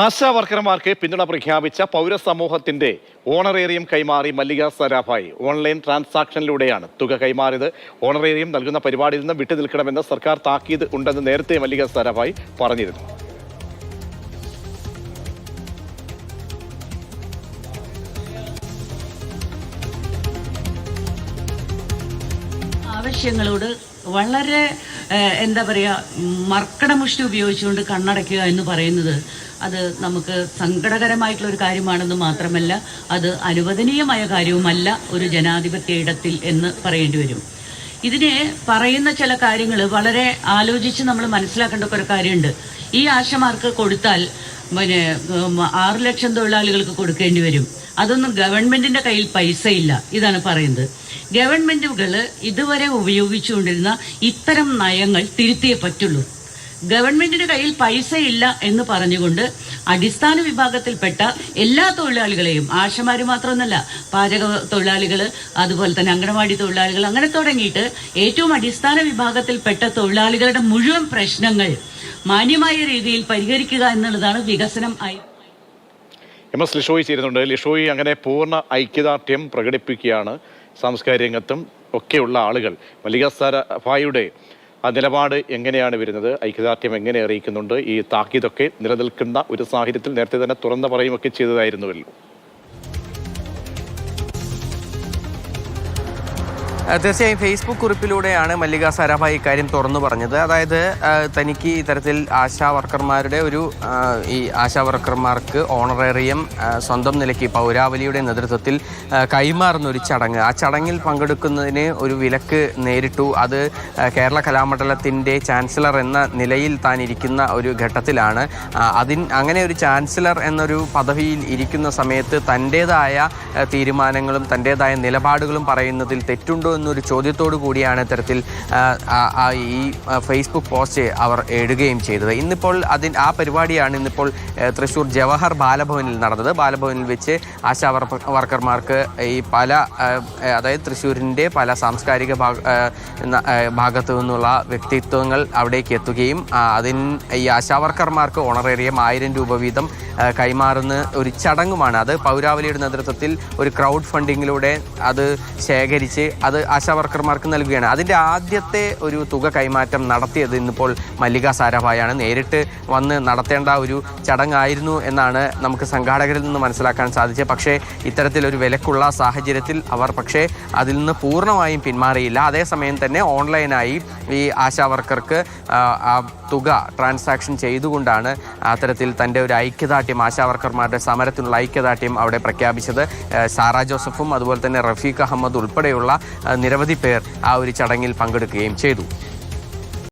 ആശാ വർക്കർമാർക്ക് പിന്തുണ പ്രഖ്യാപിച്ച പൗരസമൂഹത്തിന്റെ ഓണറേറിയം കൈമാറി മല്ലിക സാരാഭായ്. ഓൺലൈൻ ട്രാൻസാക്ഷനിലൂടെയാണ് തുക കൈമാറിയത്. ഓണറേറിയം നൽകുന്ന പരിപാടിയിൽ നിന്ന് വിട്ടുനിൽക്കണമെന്ന് സർക്കാർ താക്കീത് ഉണ്ടെന്ന് നേരത്തെ മല്ലിക സാരാഭായ് പറഞ്ഞിരുന്നു. ആവശ്യങ്ങളോട് വളരെ എന്താ പറയുക, മർക്കടമുഷ്ടി ഉപയോഗിച്ചുകൊണ്ട് കണ്ണടയ്ക്കുക എന്ന് പറയുന്നത് അത് നമുക്ക് സങ്കടകരമായിട്ടുള്ള ഒരു കാര്യമാണെന്ന് മാത്രമല്ല, അത് അനുവദനീയമായ കാര്യവുമല്ല ഒരു ജനാധിപത്യ ഇടത്തിൽ എന്ന് പറയേണ്ടി വരും. ഇതിനെ പറയുന്ന ചില കാര്യങ്ങൾ വളരെ ആലോചിച്ച് നമ്മൾ മനസ്സിലാക്കേണ്ട ഒരു കാര്യമുണ്ട്. ഈ ആശമാർക്ക് കൊടുത്താൽ 6 ലക്ഷം തൊഴിലാളികൾക്ക് കൊടുക്കേണ്ടി വരും. അതൊന്നും ഗവൺമെന്റിന്റെ കയ്യിൽ പൈസ ഇല്ല. ഇതാണ് പറയുന്നത്. ഗവൺമെന്റുകൾ ഇതുവരെ ഉപയോഗിച്ചുകൊണ്ടിരുന്ന ഇത്തരം നയങ്ങൾ തിരുത്തിയേ പറ്റുള്ളൂ. ഗവൺമെന്റിന്റെ കയ്യിൽ പൈസ ഇല്ല എന്ന് പറഞ്ഞുകൊണ്ട് അടിസ്ഥാന വിഭാഗത്തിൽപ്പെട്ട എല്ലാ തൊഴിലാളികളെയും, ആശമാര് മാത്രമൊന്നല്ല, പാചക തൊഴിലാളികൾ, അതുപോലെ തന്നെ അംഗനവാടി തൊഴിലാളികൾ, അങ്ങനെ തുടങ്ങിയിട്ട് ഏറ്റവും അടിസ്ഥാന വിഭാഗത്തിൽപ്പെട്ട തൊഴിലാളികളുടെ മുഴുവൻ പ്രശ്നങ്ങൾ മാന്യമായ രീതിയിൽ പരിഹരിക്കുക എന്നുള്ളതാണ് വികസനം. MS ലിഷോയ് ചേരുന്നുണ്ട്. ലിഷോയ്, അങ്ങനെ പൂർണ്ണ ഐക്യദാർഢ്യം പ്രകടിപ്പിക്കുകയാണ് സാംസ്കാരിക രംഗത്തും ഒക്കെയുള്ള ആളുകൾ. മല്ലിക സാരാഭായിയുടെ ആ നിലപാട് എങ്ങനെയാണ് വരുന്നത്? ഐക്യദാർഢ്യം എങ്ങനെ അറിയിക്കുന്നുണ്ട്? ഈ താക്കീതൊക്കെ നിലനിൽക്കുന്ന ഒരു സാഹചര്യത്തിൽ നേരത്തെ തന്നെ തുറന്നു പറയുമൊക്കെ ചെയ്തതായിരുന്നുവല്ലോ. തീർച്ചയായും ഫേസ്ബുക്ക് കുറിപ്പിലൂടെയാണ് മല്ലിക സാരാഭായ് ഇക്കാര്യം തുറന്നു പറഞ്ഞത്. അതായത് തനിക്ക് ഇത്തരത്തിൽ ആശാ വർക്കർമാരുടെ ഈ ആശാ വർക്കർമാർക്ക് ഓണറേറിയം സ്വന്തം നിലയ്ക്ക് പൗരാവലിയുടെ നേതൃത്വത്തിൽ കൈമാറുന്ന ഒരു ചടങ്ങ്, ആ ചടങ്ങിൽ പങ്കെടുക്കുന്നതിന് ഒരു വിലക്ക് നേരിട്ടു. അത് കേരള കലാമണ്ഡലത്തിൻ്റെ ചാൻസലർ എന്ന നിലയിൽ താൻ ഇരിക്കുന്ന ഒരു ഘട്ടത്തിലാണ്. അങ്ങനെ ഒരു ചാൻസലർ എന്നൊരു പദവിയിൽ ഇരിക്കുന്ന സമയത്ത് തൻ്റേതായ തീരുമാനങ്ങളും തൻ്റേതായ നിലപാടുകളും പറയുന്നതിൽ തെറ്റുണ്ടോ എന്നൊരു ചോദ്യത്തോടു കൂടിയാണ് ഇത്തരത്തിൽ ഈ ഫേസ്ബുക്ക് പോസ്റ്റ് അവർ ഇടുകയും ചെയ്തത്. ഇന്നിപ്പോൾ ആ പരിപാടിയാണ് ഇന്നിപ്പോൾ തൃശ്ശൂർ ജവഹർ ബാലഭവനിൽ നടന്നത്. ബാലഭവനിൽ വെച്ച് ആശാ വർക്കർമാർക്ക് ഈ അതായത് തൃശ്ശൂരിൻ്റെ പല സാംസ്കാരിക ഭാഗത്തു നിന്നുള്ള വ്യക്തിത്വങ്ങൾ അവിടേക്ക് എത്തുകയും ഈ ആശാ വർക്കർമാർക്ക് ഓണറേറിയം 1000 രൂപ വീതം കൈമാറുന്ന ഒരു ചടങ്ങുമാണ്. അത് പൗരാവലിയുടെ നേതൃത്വത്തിൽ ഒരു ക്രൗഡ് ഫണ്ടിങ്ങിലൂടെ അത് ശേഖരിച്ച് അത് ആശാ വർക്കർമാർക്ക് നൽകുകയാണ്. അതിൻ്റെ ആദ്യത്തെ ഒരു തുക കൈമാറ്റം നടത്തിയത് ഇന്നിപ്പോൾ മല്ലിക സാരാഭായാണ്. നേരിട്ട് വന്ന് നടത്തേണ്ട ഒരു ചടങ്ങായിരുന്നു എന്നാണ് നമുക്ക് സംഘാടകരിൽ നിന്ന് മനസ്സിലാക്കാൻ സാധിച്ചത്. പക്ഷേ ഇത്തരത്തിലൊരു വിലക്കുള്ള സാഹചര്യത്തിൽ അവർ അതിൽ നിന്ന് പൂർണ്ണമായും പിന്മാറിയില്ല. അതേസമയം തന്നെ ഓൺലൈനായി ഈ ആശാ വർക്കർക്ക് തുക ട്രാൻസാക്ഷൻ ചെയ്തുകൊണ്ടാണ് അത്തരത്തിൽ തൻ്റെ ഒരു ഐക്യദാർഢ്യം, ആശാ വർക്കർമാരുടെ സമരത്തിനുള്ള ഐക്യദാർഢ്യം അവിടെ പ്രഖ്യാപിച്ചത്. സാറ ജോസഫും അതുപോലെ തന്നെ റഫീഖ് അഹമ്മദ് ഉൾപ്പെടെയുള്ള നിരവധി പേർ ആ ഒരു ചടങ്ങിൽ പങ്കെടുക്കുകയും ചെയ്തു.